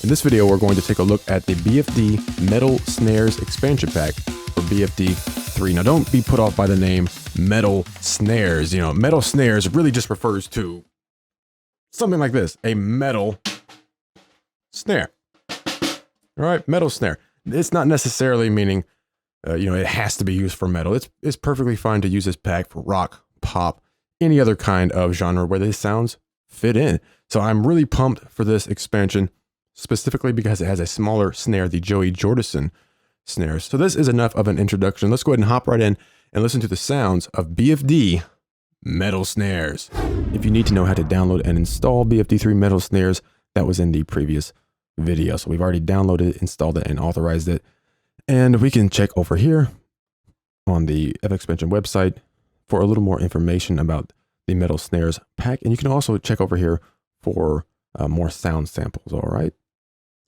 In this video, we're going to take a look at the BFD Metal Snares expansion pack for BFD 3. Now, don't be put off by the name Metal Snares. You know, Metal Snares really just refers to something like this, a metal snare. All right, metal snare. It's not necessarily meaning, it has to be used for metal. It's perfectly fine to use this pack for rock, pop, any other kind of genre where these sounds fit in. So I'm really pumped for this expansion, specifically because it has a smaller snare, the Joey Jordison snares. So this is enough of an introduction. Let's go ahead and hop right in and listen to the sounds of BFD Metal Snares. If you need to know how to download and install BFD 3 Metal Snares, that was in the previous video. So we've already downloaded it, installed it, and authorized it. And we can check over here on the FXpansion website for a little more information about the Metal Snares pack. And you can also check over here for more sound samples, all right?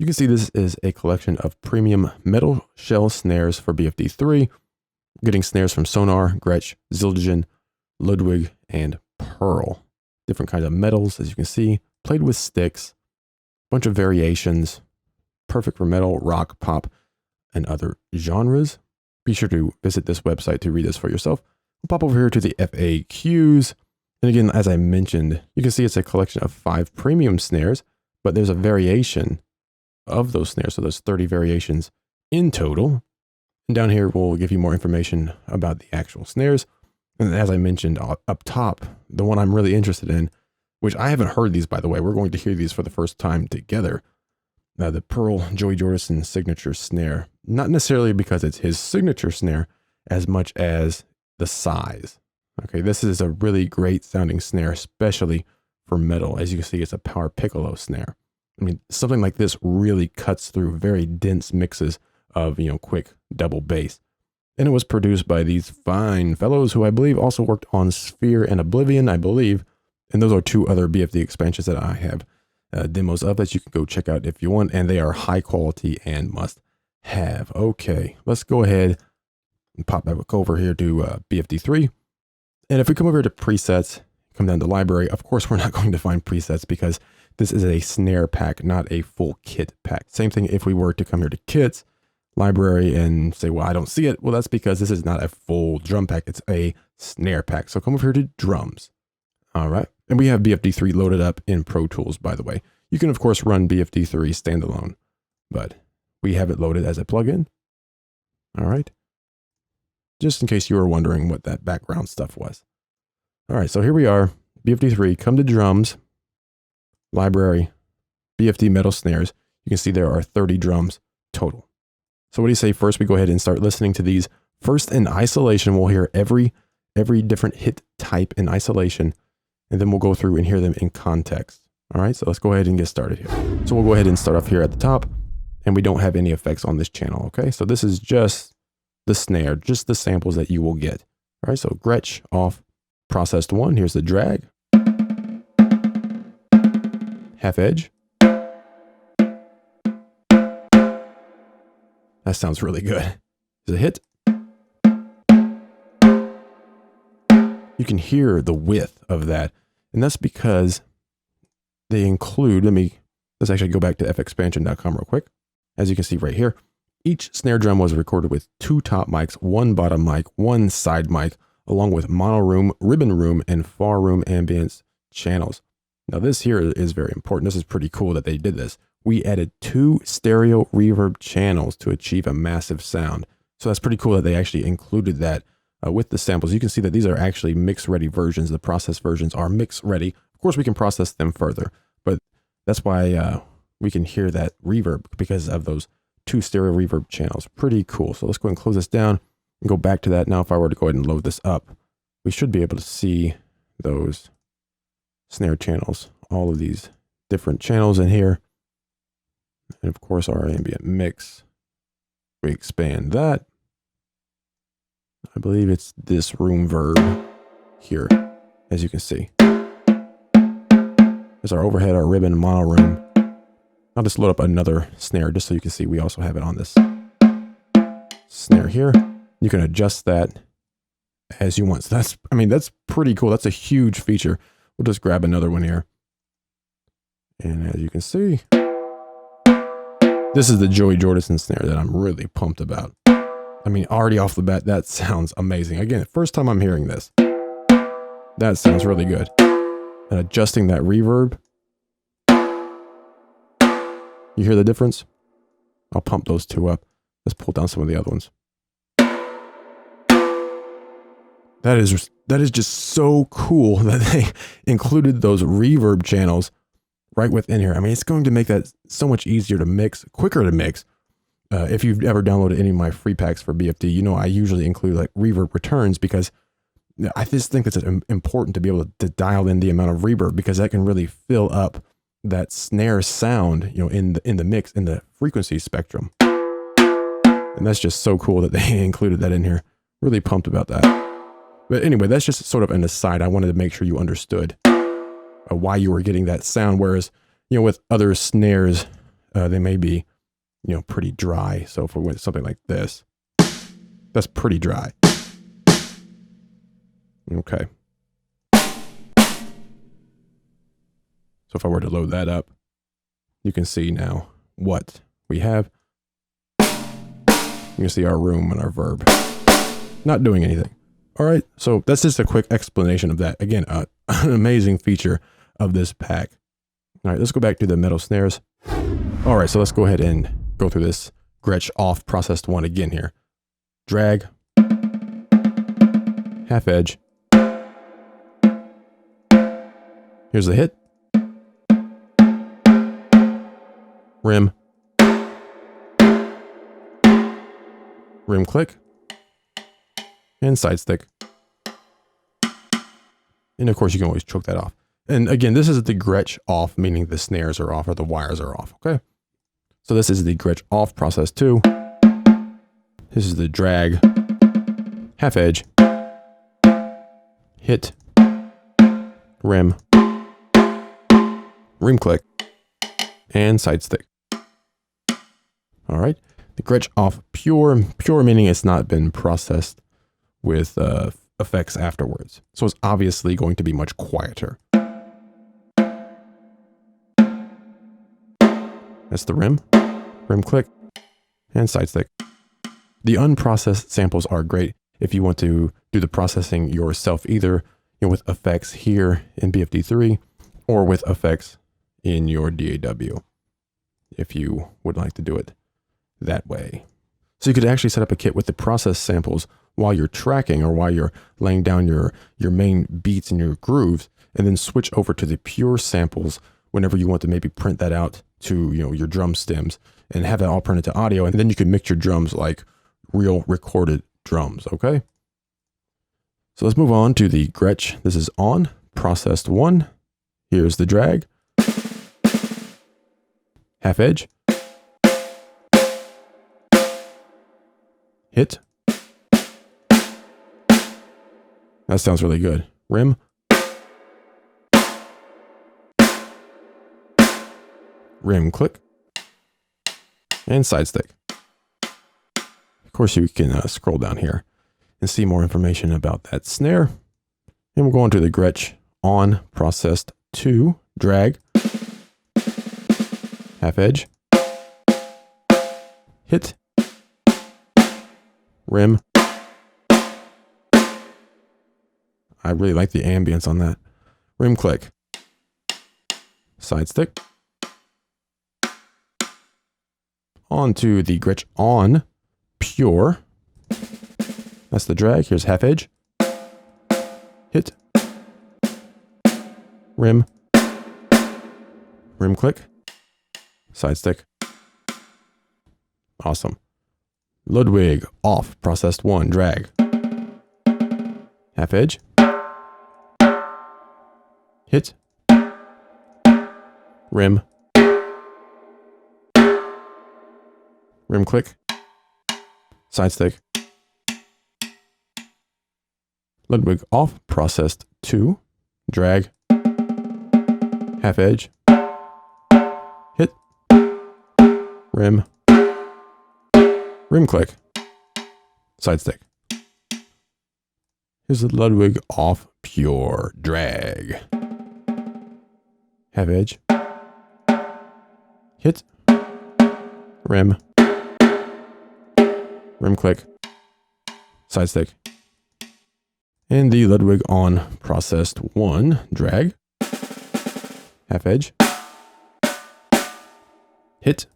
You can see this is a collection of premium metal shell snares for BFD 3, getting snares from Sonor, Gretsch, Zildjian, Ludwig, and Pearl. Different kinds of metals, as you can see, played with sticks, bunch of variations, perfect for metal, rock, pop, and other genres. Be sure to visit this website to read this for yourself. We'll pop over here to the FAQs. And again, as I mentioned, you can see it's a collection of 5 premium snares, but there's a variation of those snares. So there's 30 variations in total. And down here, we'll give you more information about the actual snares. And as I mentioned up top, the one I'm really interested in, which I haven't heard these, by the way, we're going to hear these for the first time together. The Pearl Joey Jordison signature snare. Not necessarily because it's his signature snare as much as the size. Okay, this is a really great sounding snare, especially for metal. As you can see, it's a power piccolo snare. I mean, something like this really cuts through very dense mixes of, quick double bass. And it was produced by these fine fellows who I believe also worked on Sphere and Oblivion, I believe. And those are 2 other BFD expansions that I have demos of that you can go check out if you want. And they are high quality and must have. Okay, let's go ahead and pop back over here to BFD 3. And if we come over to presets, come down to library, of course, we're not going to find presets because this is a snare pack, not a full kit pack. Same thing if we were to come here to kits, library, and say, well, I don't see it. Well, that's because this is not a full drum pack. It's a snare pack. So come over here to drums. All right. And we have BFD 3 loaded up in Pro Tools, by the way. You can, of course, run BFD 3 standalone, but we have it loaded as a plugin. All right. Just in case you were wondering what that background stuff was. All right, so here we are, BFD 3, come to drums, library, BFD Metal Snares. You can see there are 30 drums total. So what do you say first we go ahead and start listening to these? First in isolation, we'll hear every different hit type in isolation, and then we'll go through and hear them in context. All right, so let's go ahead and get started here. So we'll go ahead and start off here at the top, and we don't have any effects on this channel, okay? So this is just the snare, just the samples that you will get. All right, so Gretsch off, processed 1. Here's the drag. Half edge. That sounds really good. There's a hit. You can hear the width of that, and that's because they include, let's actually go back to fxpansion.com real quick. As you can see right here, each snare drum was recorded with 2 top mics, 1 bottom mic, 1 side mic, along with mono room, ribbon room, and far room ambience channels. Now this here is very important. This is pretty cool that they did this. We added 2 stereo reverb channels to achieve a massive sound. So that's pretty cool that they actually included that with the samples. You can see that these are actually mix-ready versions. The processed versions are mix-ready. Of course, we can process them further, but that's why we can hear that reverb because of those 2 stereo reverb channels. Pretty cool. So let's go ahead and close this down and go back to that. Now, if I were to go ahead and load this up, we should be able to see those snare channels, all of these different channels in here. And of course, our ambient mix. We expand that. I believe it's this room verb here, as you can see. There's our overhead, our ribbon, mono room. I'll just load up another snare just so you can see we also have it on this snare here. You can adjust that as you want. So that's pretty cool. That's a huge feature. We'll just grab another one here. And as you can see, This is the Joey Jordison snare that I'm really pumped about. I mean, already off the bat, that sounds amazing. Again, first time I'm hearing this. That sounds really good. And adjusting that reverb. You hear the difference? I'll pump those two up. Let's pull down some of the other ones. That is just so cool that they included those reverb channels right within here. I mean, it's going to make that so much easier to mix, quicker to mix. If you've ever downloaded any of my free packs for BFD, you know I usually include like reverb returns because I just think it's important to be able to dial in the amount of reverb because that can really fill up that snare sound, you know, in the mix, in the frequency spectrum. And that's just so cool that they included that in here. Really pumped about that. But anyway, that's just sort of an aside. I wanted to make sure you understood why you were getting that sound. Whereas, you know, with other snares, they may be, you know, pretty dry. So if we went something like this, that's pretty dry. Okay. So if I were to load that up, you can see now what we have. You can see our room and our verb. Not doing anything. All right, so that's just a quick explanation of that. Again, an amazing feature of this pack. All right, let's go back to the metal snares. All right, so let's go ahead and go through this Gretsch off processed one again here. Drag, half edge. Here's the hit. Rim. Rim click. And side stick. And of course you can always choke that off. And again, this is the Gretsch off, meaning the snares are off or the wires are off, okay? So this is the Gretsch off process 2. This is the drag, half edge, hit, rim, rim click, and side stick. All right, the Gretsch off pure meaning it's not been processed with effects afterwards. So it's obviously going to be much quieter. That's the rim click, and side stick. The unprocessed samples are great if you want to do the processing yourself, either with effects here in BFD3 or with effects in your DAW, if you would like to do it that way. So you could actually set up a kit with the processed samples while you're tracking or while you're laying down your main beats and your grooves, and then switch over to the pure samples whenever you want to maybe print that out to your drum stems and have that all printed to audio, and then you can mix your drums like real recorded drums, okay? So let's move on to the Gretsch. This is on, processed 1. Here's the drag. Half edge. Hit. That sounds really good. Rim. Rim click. And side stick. Of course, you can scroll down here and see more information about that snare. And we'll go on to the Gretsch on processed 2. Drag. Half edge. Hit. Rim. I really like the ambience on that. Rim click. Side stick. On to the Gretsch on pure. That's the drag. Here's half edge. Hit. Rim. Rim click. Side stick. Awesome. Ludwig off processed 1. Drag. Half edge. Hit. Rim. Rim click. Side stick. Ludwig off processed 2. Drag. Half edge. Hit. Rim. Rim click. Side stick. Here's the Ludwig off pure. Drag. Half edge. Hit. rim, rim click, side stick, and the Ludwig on processed 1 drag, half edge, hit,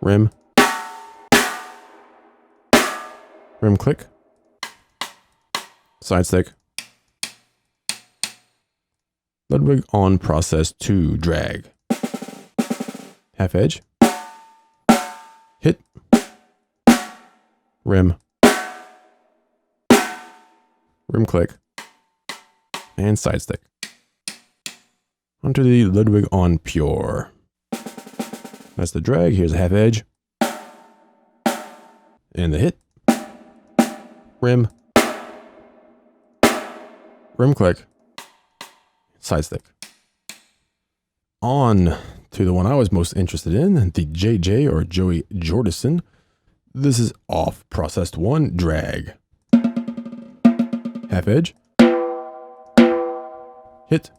rim, rim click, side stick, Ludwig on process 2 drag, half edge, hit, rim, rim click, and side stick. Onto the Ludwig on pure. That's the drag. Here's a half edge, and the hit, rim, rim click, side stick. On to the one I was most interested in, the JJ or Joey Jordison. This is off processed 1 drag, half edge, hit,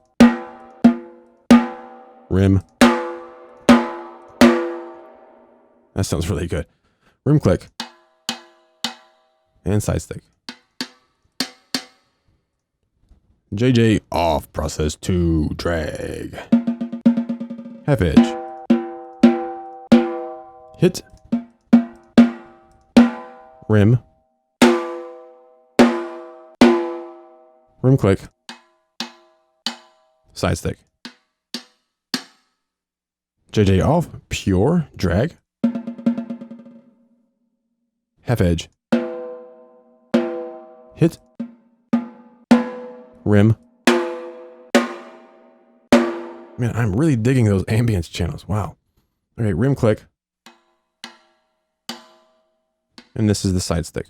rim. That sounds really good. Rim click and side stick. JJ off process 2 drag, half edge, hit, rim, rim click, side stick. JJ off pure drag, half edge, hit, rim. Man, I'm really digging those ambience channels. Wow. Okay, rim click. And this is the side stick.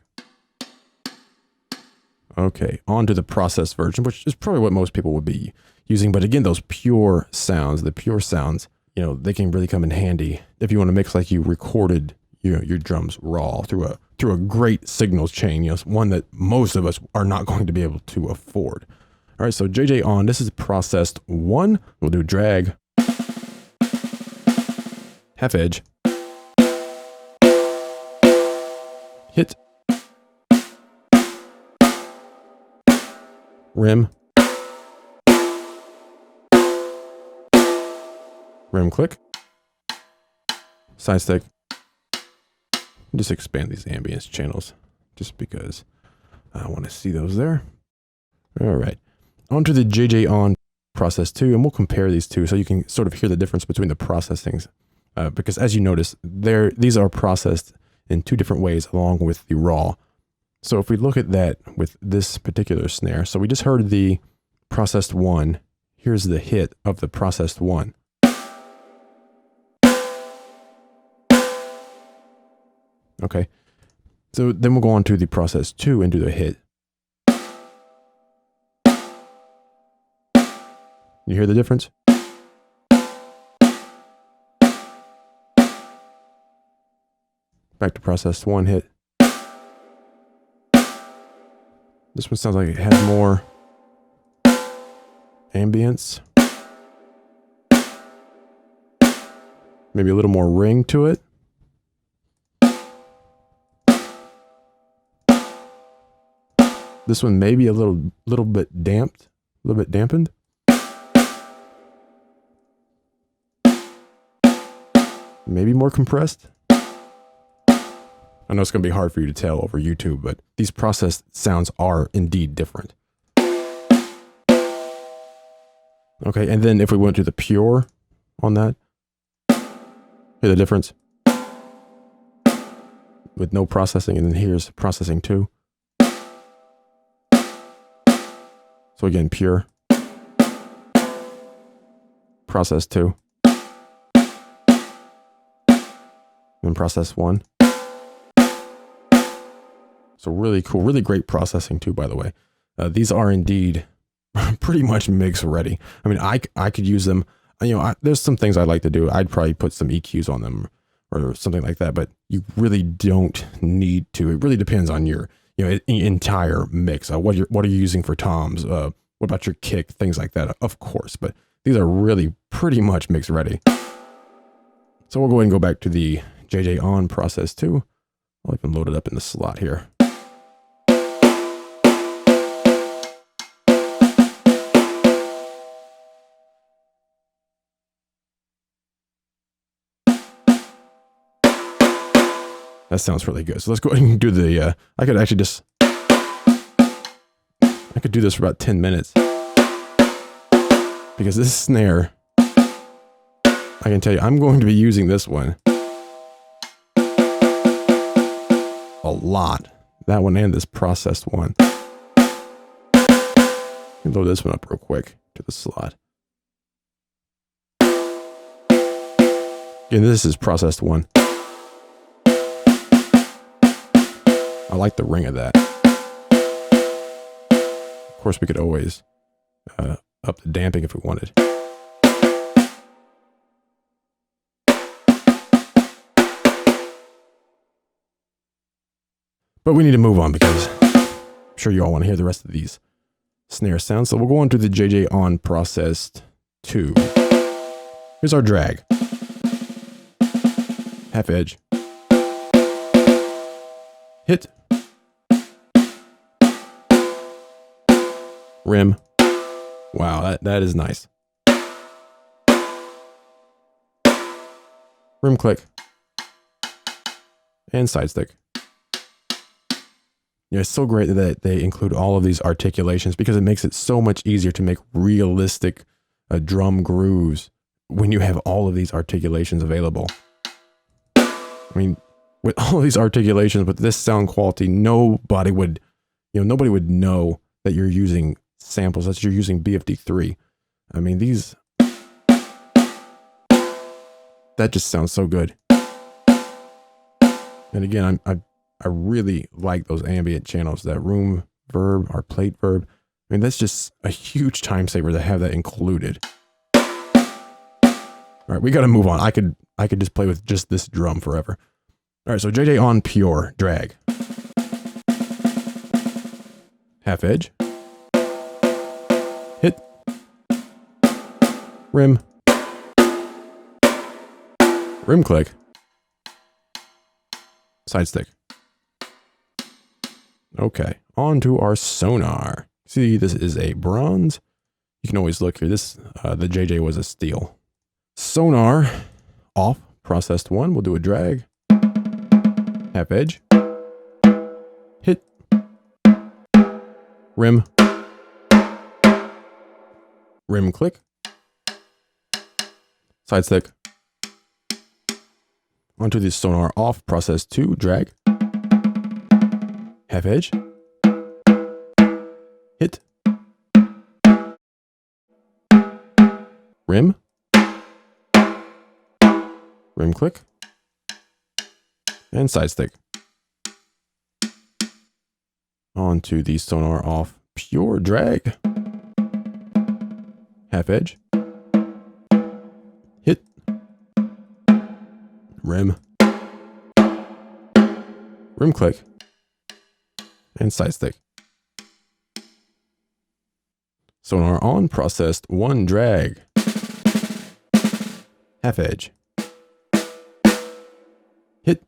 Okay, on to the processed version, which is probably what most people would be using. But again, those pure sounds, the pure sounds, you know, they can really come in handy if you want to mix like you recorded, you know, your drums raw through a great signals chain, you know, one that most of us are not going to be able to afford. All right, so JJ on, this is processed 1. We'll do drag, half edge, hit, rim, rim click, side stick. Just expand these ambience channels just because I want to see those there. All right. Onto the JJ on process 2, and we'll compare these two so you can sort of hear the difference between the processings. Because as you notice, these are processed in 2 different ways along with the raw. So if we look at that with this particular snare, so we just heard the processed 1. Here's the hit of the processed 1. Okay. So then we'll go on to the process 2 and do the hit. You hear the difference? Back to process 1 hit. This one sounds like it has more ambience. Maybe a little more ring to it. This one may be a little bit damped, a little bit dampened. Maybe more compressed. I know it's going to be hard for you to tell over YouTube, but these processed sounds are indeed different. Okay, and then if we went to the pure on that, hear the difference? With no processing, and then here's processing 2. So again, pure, process 2, then process 1. So really cool, really great processing too, by the way. These are indeed pretty much mix ready. I mean, I could use them. You know, there's some things I'd like to do. I'd probably put some EQs on them or something like that, but you really don't need to. It really depends on your, you know, entire mix. What are you using for toms? What about your kick? Things like that, of course. But these are really pretty much mix ready. So we'll go ahead and go back to the JJ on process 2. I'll even load it up in the slot here. That sounds really good. So let's go ahead and do the, I could do this for about 10 minutes. Because this snare, I can tell you, I'm going to be using this one a lot. That one and this processed one. Let me load this one up real quick to the slot. And this is processed one. I like the ring of that. Of course, we could always up the damping if we wanted. But we need to move on because I'm sure you all want to hear the rest of these snare sounds. So we'll go on to the JJ on processed 2. Here's our drag. Half edge. Hit. Rim. Wow, that is nice. Rim click. And side stick. Yeah, it's so great that they include all of these articulations because it makes it so much easier to make realistic drum grooves when you have all of these articulations available. I mean, with all of these articulations, with this sound quality, nobody would know that you're using samples, that you're using BFD 3. I mean, that just sounds so good. And again, I really like those ambient channels, that room verb, our plate verb. I mean, that's just a huge time saver to have that included. All right, we got to move on. I could just play with just this drum forever. All right, so JJ on pure drag. Half edge. Hit. Rim. Rim click. Side stick. Okay, on to our Sonor. See, this is a bronze. You can always look here. This, the JJ was a steel. Sonor off, processed 1. We'll do a drag. Half edge. Hit. Rim. Rim click. Side stick. Onto the Sonor off, process 2, drag. Half edge. Hit. Rim. Rim click. And side stick. Onto the Sonor off, pure drag. Half edge. Hit. Rim. Rim click. And side stick. Sonor on, processed 1, drag. Half edge. Hit.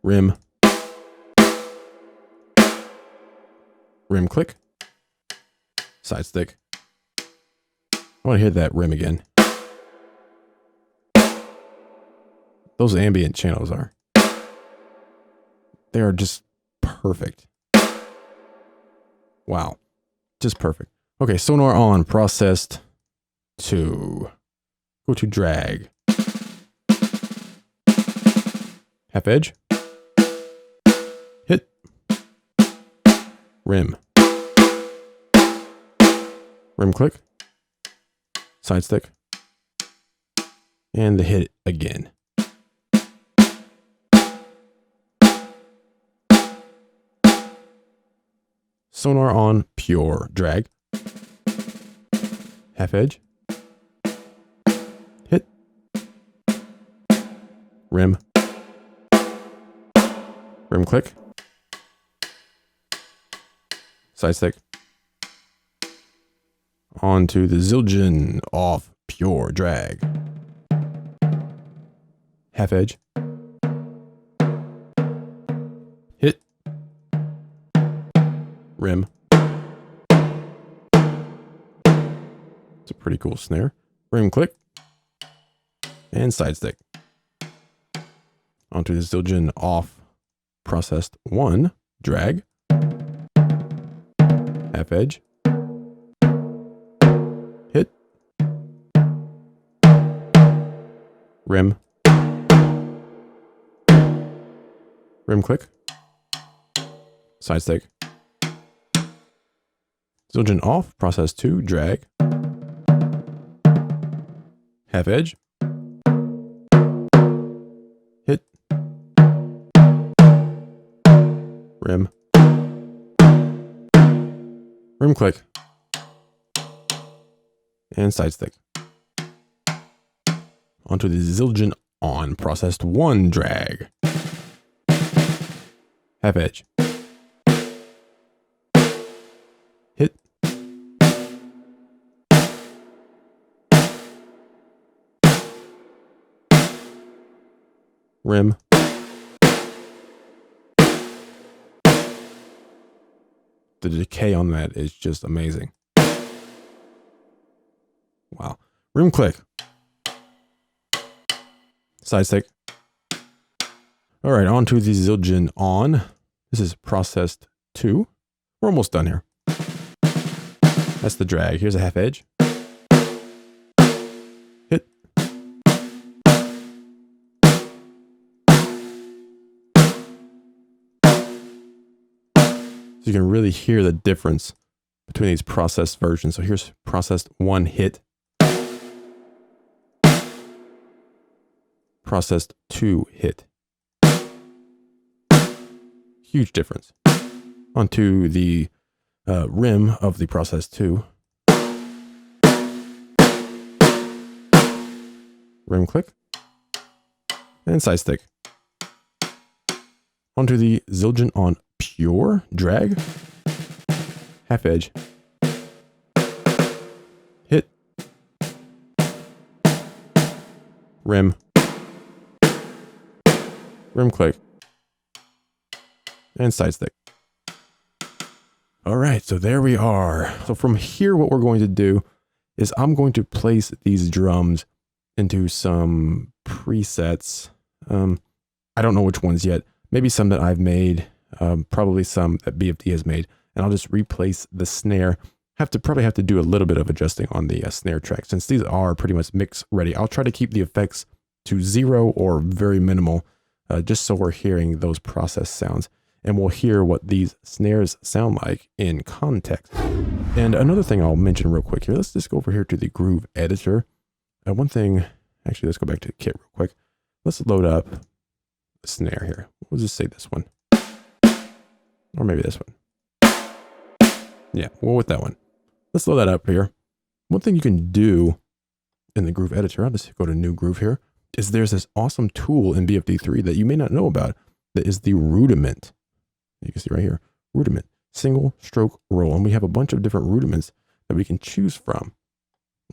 Rim. Rim click. Side stick. I want to hear that rim again. Those ambient channels they are just perfect. Wow. Just perfect. Okay, Sonor on, processed 2. Go to drag. Half edge. Hit. Rim. Rim click. Side stick. And the hit again. Sonor on, pure drag. Half edge. Hit. Rim. Rim click. Side stick. On to the Zildjian off, pure drag. half edge, hit, rim. It's a pretty cool snare. Rim click, and side stick. Onto the Zildjian off, processed 1, drag, half edge, hit, rim, rim click, side stick. Zildjian off, process 2, drag, half edge, hit, rim, rim click, and side stick. Onto the Zildjian on, processed 1, drag, half edge, hit, rim, the decay on that is just amazing. Wow. Rim click, side stick. All right, on to the Zildjian on. This is processed 2. We're almost done here. That's the drag. Here's a half edge. Hit. So you can really hear the difference between these processed versions. So here's processed 1, hit. Processed 2, hit. Huge difference. Onto the rim of the process 2. Rim click. And side stick. Onto the Zildjian on pure, drag, half edge, hit, rim, rim click, and side stick. All right, so there we are. So from here, what we're going to do is I'm going to place these drums into some presets. I don't know which ones yet. Maybe some that I've made, probably some that BFD has made, and I'll just replace the snare. Probably have to do a little bit of adjusting on the snare track since these are pretty much mix ready. I'll try to keep the effects to 0 or very minimal, just so we're hearing those process sounds, and we'll hear what these snares sound like in context. And another thing I'll mention real quick here, let's just go over here to the groove editor. One thing, actually, let's go back to the kit real quick. Let's load up the snare here. We'll just say this one. Or maybe this one. Yeah, we'll with that one. Let's load that up here. One thing you can do in the groove editor, I'll just go to new groove here, is there's this awesome tool in BFD 3 that you may not know about that is the Rudiment. You can see right here, Rudiment, single stroke roll. And we have a bunch of different rudiments that we can choose from.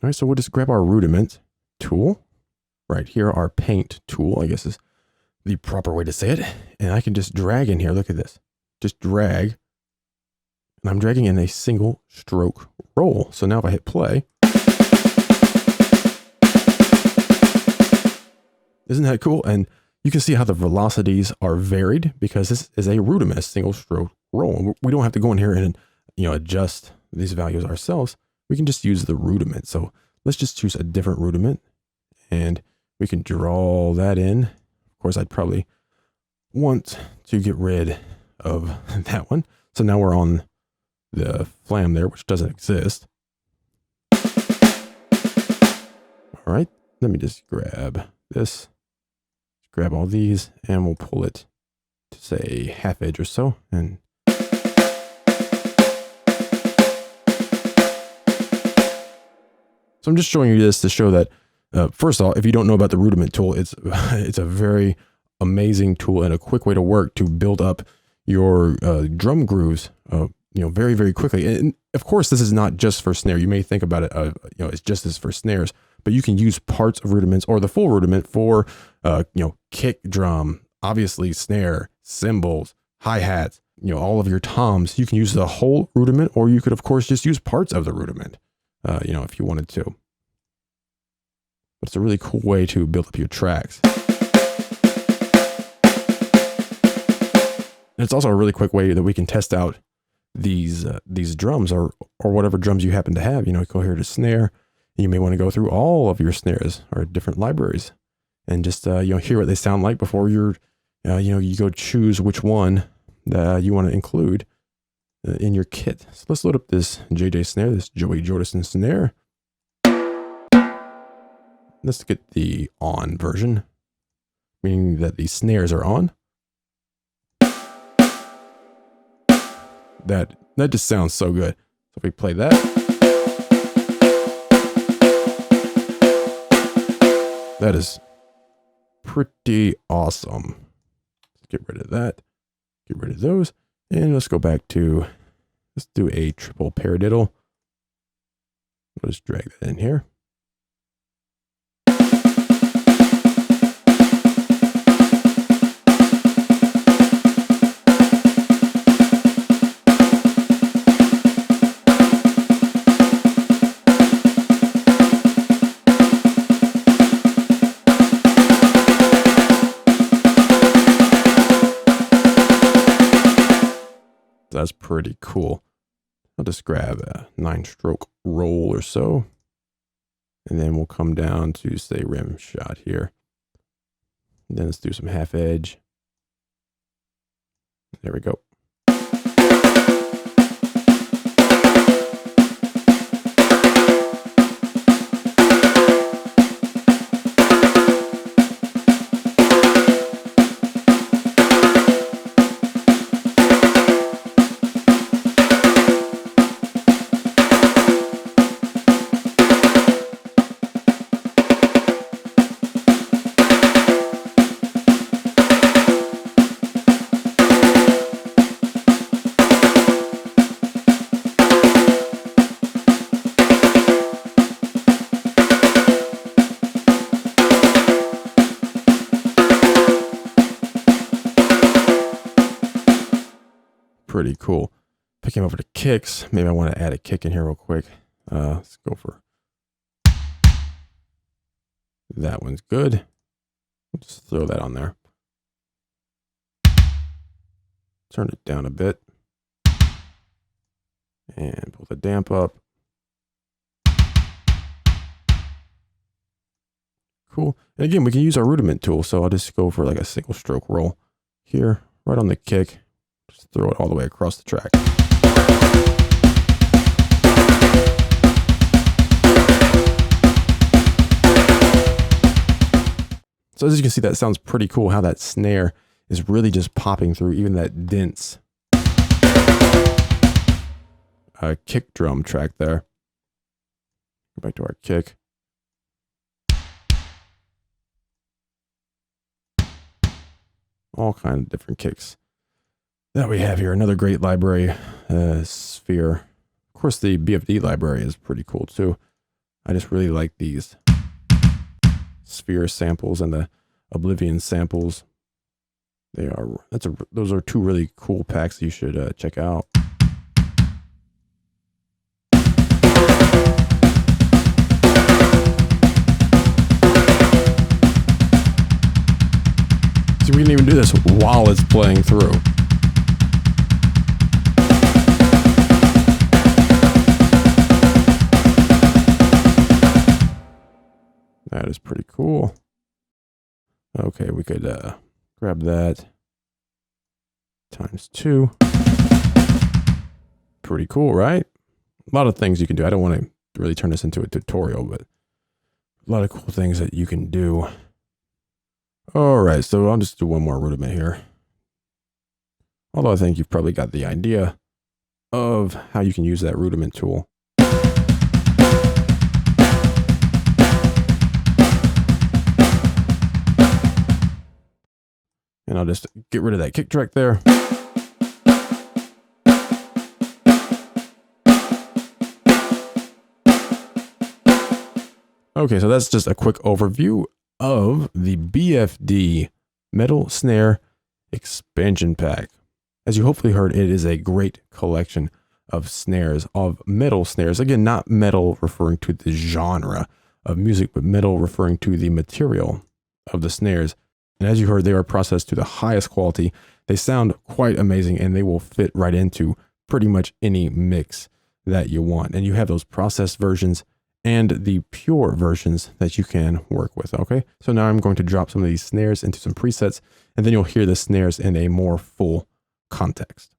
All right, so we'll just grab our Rudiment tool. Right here, our paint tool, I guess is the proper way to say it. And I can just drag in here, look at this. Just drag, and I'm dragging in a single stroke roll. So now if I hit play, isn't that cool? And you can see how the velocities are varied because this is a Rudiment, a single stroke roll. We don't have to go in here and adjust these values ourselves. We can just use the Rudiment. So let's just choose a different Rudiment, and we can draw that in. Of course, I'd probably want to get rid of that one. So now we're on the flam there, which doesn't exist. All right, let me just grab this, grab all these, and we'll pull it to say half edge or so. And so I'm just showing you this to show that, first of all, if you don't know about the Rudiment tool, it's a very amazing tool and a quick way to work to build up your drum grooves, very, very quickly. And of course, this is not just for snare. You may think about it, it's just as for snares, but you can use parts of rudiments or the full rudiment for, kick drum, obviously snare, cymbals, hi-hats, all of your toms. You can use the whole rudiment, or you could, of course, just use parts of the rudiment, if you wanted to. But it's a really cool way to build up your tracks. And it's also a really quick way that we can test out these drums or whatever drums you happen to have. Go here to snare. You may want to go through all of your snares or different libraries and just, hear what they sound like before you go choose which one that you want to include in your kit. So let's load up this JJ snare, this Joey Jordison snare. Let's get the on version, meaning that the snares are on. That just sounds so good. So if we play that, that is pretty awesome. Let's get rid of that. Get rid of those. And let's go back to, let's do a triple paradiddle. Let's drag that in here. That's pretty cool. I'll just grab a 9-stroke roll or so. And then we'll come down to, say, rim shot here. And then let's do some half edge. There we go. Pretty cool. Picking over to kicks. Maybe I want to add a kick in here real quick. Let's go for that one's good. Just throw that on there. Turn it down a bit. And pull the damp up. Cool. And again, we can use our Rudiment tool. So I'll just go for like a single stroke roll here, right on the kick. Just throw it all the way across the track. So as you can see, that sounds pretty cool how that snare is really just popping through even that dense kick drum track there. Go back to our kick. All kinds of different kicks that we have here. Another great library, Sphere. Of course, the BFD library is pretty cool too. I just really like these Sphere samples and the Oblivion samples. Those are two really cool packs you should check out. See, we can even do this while it's playing through. That is pretty cool. Okay, we could grab that ×2. Pretty cool, right? A lot of things you can do. I don't want to really turn this into a tutorial, but a lot of cool things that you can do. All right, so I'll just do one more rudiment here. Although I think you've probably got the idea of how you can use that Rudiment tool. And I'll just get rid of that kick track there. Okay, so that's just a quick overview of the BFD Metal Snare Expansion Pack. As you hopefully heard, it is a great collection of snares, of metal snares. Again, not metal referring to the genre of music, but metal referring to the material of the snares. And as you heard, they are processed to the highest quality. They sound quite amazing, and they will fit right into pretty much any mix that you want. And you have those processed versions and the pure versions that you can work with. Okay, so now I'm going to drop some of these snares into some presets, and then you'll hear the snares in a more full context.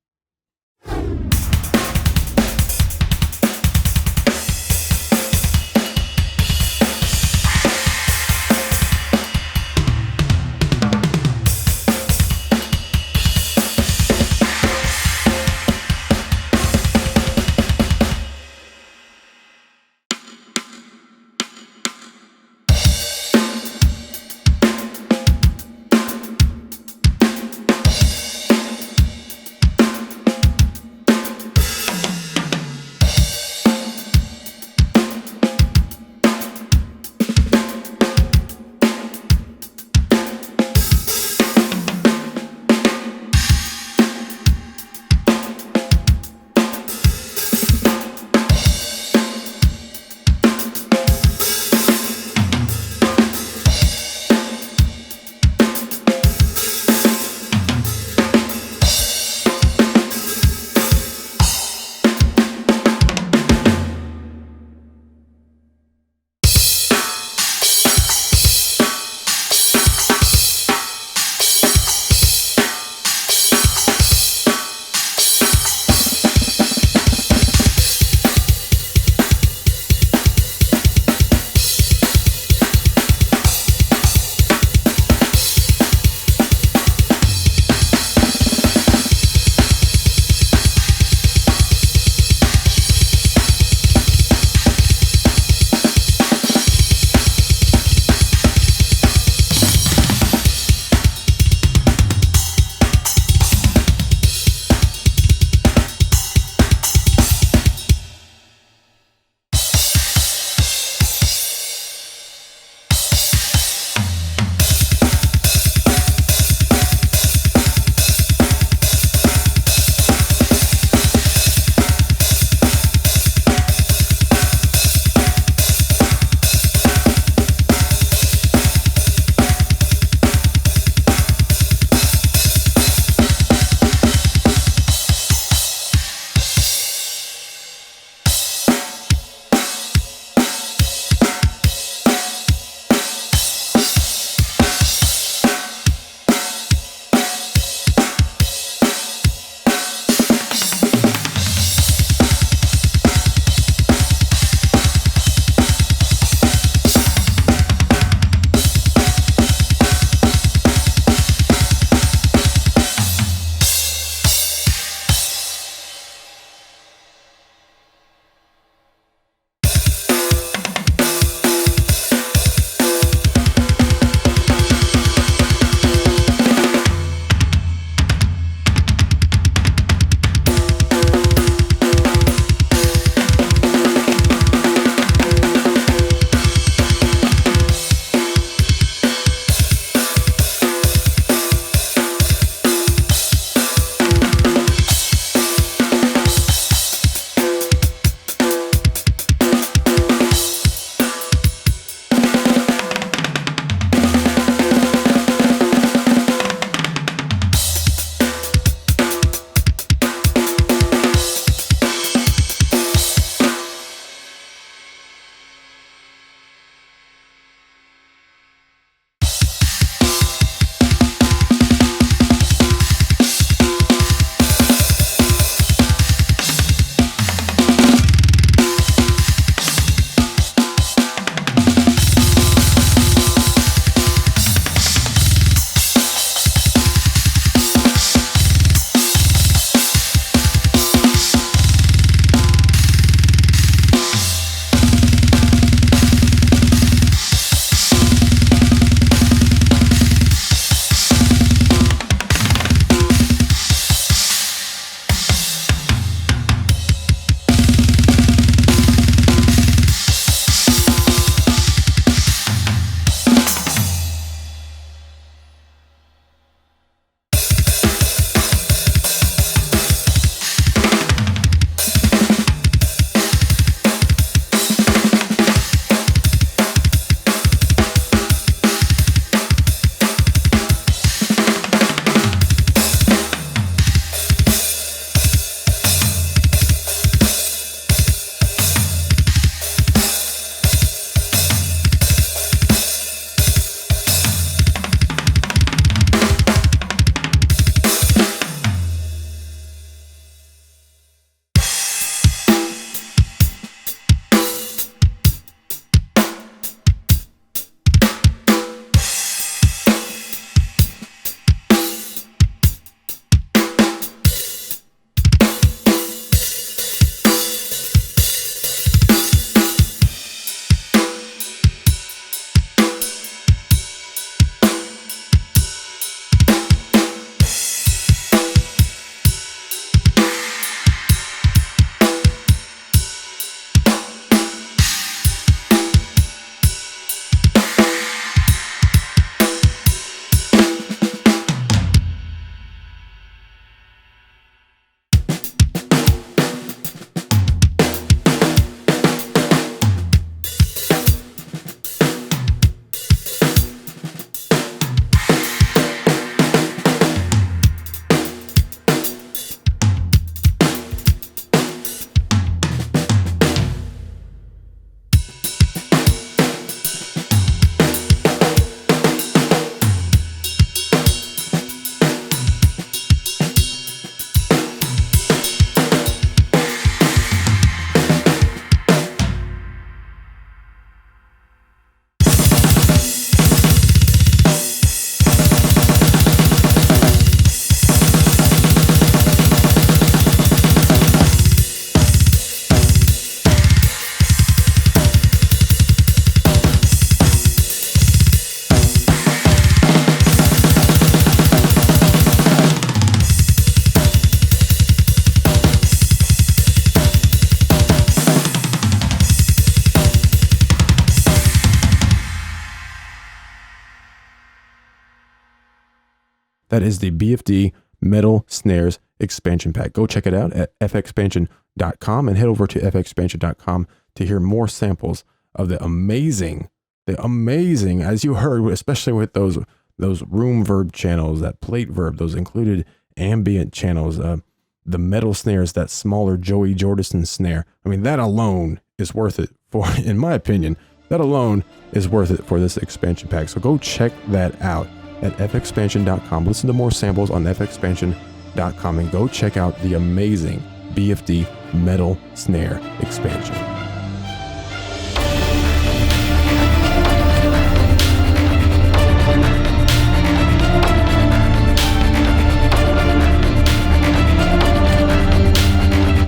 That is the BFD Metal Snares expansion pack. Go check it out at fxpansion.com and head over to fxpansion.com to hear more samples of the amazing, as you heard, especially with those room verb channels, that plate verb, those included ambient channels, the metal snares, that smaller Joey Jordison snare. I mean, that alone is worth it for, in my opinion, that alone is worth it for this expansion pack. So go check that out at fxpansion.com. Listen to more samples on fxpansion.com and go check out the amazing BFD Metal Snare expansion.